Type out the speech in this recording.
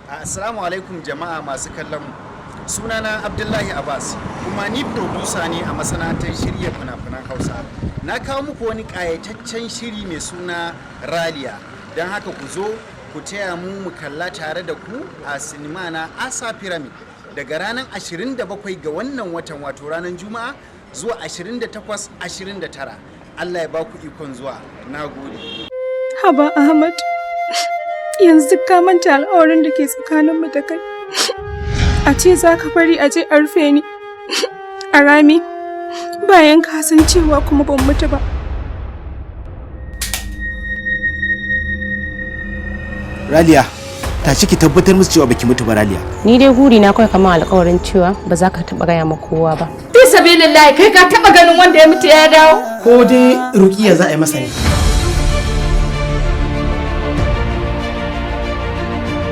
Assalamu alaikum jama'a masu kallon mu. Sunana Abdullahi Abbas kuma ni producer ne a masana'antar shirya fina-finan Hausa. Na kawo muku wani ƙayataccen shiri mai suna Raliya. Don haka ku zo ku taya mu kalla tare da ku a sinima na Asa Pyramid daga ranar 27 ga wannan watan wato ranar Juma'a zuwa 28-29. Allah ya ba ku ikon zuwa. Na gode. Haba Ahmad. Yanzu ka manta alƙawarin da ke tsakaninmu da kai. A ce za ka bari a je a rufe ni a rami bayan ka san cewa kuma ban mutu ba. Raliya, tashi ki tabbatar musu cewa baki mutu ba Raliya. Ni dai guri na kai kamar alƙawarin cewa ba za ka taɓa gaya ma kowa ba. Fi sabilillahi kai ka taɓa ganin wanda ya mutu ya dawo? Ko dai ruqiya za a yi masa ne.